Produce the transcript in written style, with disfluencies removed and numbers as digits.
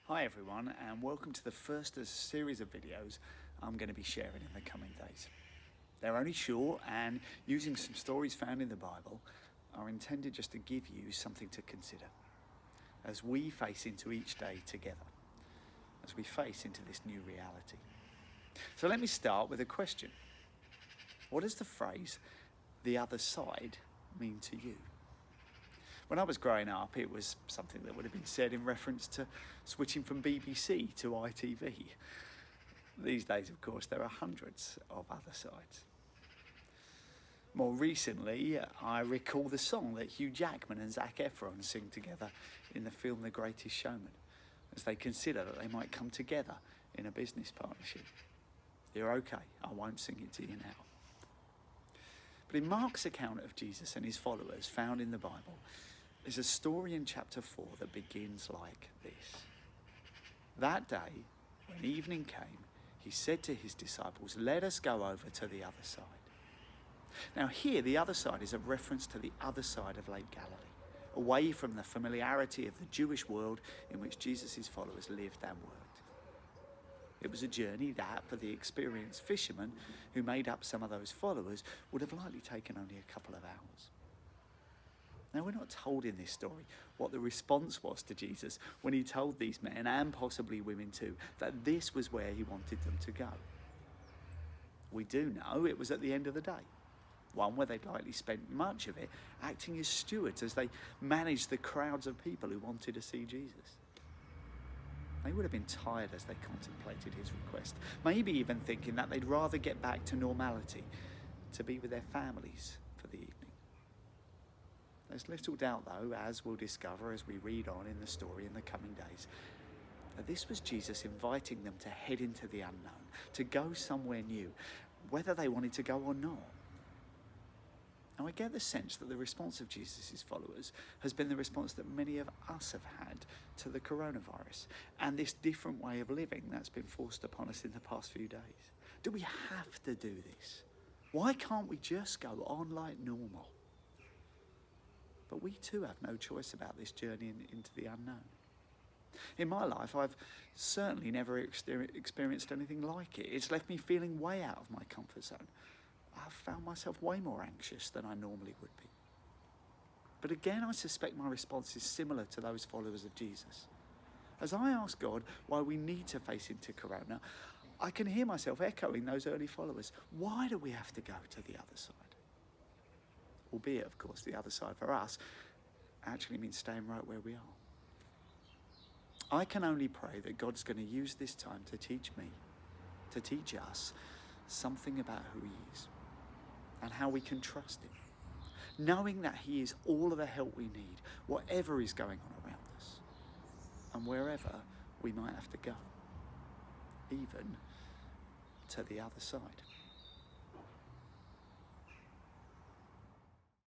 Hi everyone, and welcome to the first of a series of videos I'm going to be sharing in the coming days. They're only short and, using some stories found in the Bible, are intended just to give you something to consider as we face into each day together, as we face into this new reality. So let me start with a question. What does the phrase, "the other side," mean to you? When I was growing up, it was something that would have been said in reference to switching from BBC to ITV. These days, of course, there are hundreds of other sides. More recently, I recall the song that Hugh Jackman and Zac Efron sing together in the film The Greatest Showman, as they consider that they might come together in a business partnership. You're okay, I won't sing it to you now. But in Mark's account of Jesus and his followers found in the Bible, there's a story in chapter 4 that begins like this. That day, when evening came, he said to his disciples, "Let us go over to the other side." Now here, the other side is a reference to the other side of Lake Galilee, away from the familiarity of the Jewish world in which Jesus' followers lived and worked. It was a journey that, for the experienced fishermen who made up some of those followers, would have likely taken only a couple of hours. Now, we're not told in this story what the response was to Jesus when he told these men, and possibly women too, that this was where he wanted them to go. We do know it was at the end of the day, one where they'd likely spent much of it acting as stewards as they managed the crowds of people who wanted to see Jesus. They would have been tired as they contemplated his request, maybe even thinking that they'd rather get back to normality, to be with their families for the evening. There's little doubt, though, as we'll discover as we read on in the story in the coming days, that this was Jesus inviting them to head into the unknown, to go somewhere new, whether they wanted to go or not. Now, I get the sense that the response of Jesus' followers has been the response that many of us have had to the coronavirus and this different way of living that's been forced upon us in the past few days. Do we have to do this? Why can't we just go on like normal? But we too have no choice about this journey into the unknown. In my life, I've certainly never experienced anything like it. It's left me feeling way out of my comfort zone. I've found myself way more anxious than I normally would be. But again, I suspect my response is similar to those followers of Jesus. As I ask God why we need to face into Corona, I can hear myself echoing those early followers. Why do we have to go to the other side? Albeit, of course, the other side for us actually means staying right where we are. I can only pray that God's going to use this time to teach me, to teach us something about who he is and how we can trust him, knowing that he is all of the help we need, whatever is going on around us, and wherever we might have to go, even to the other side.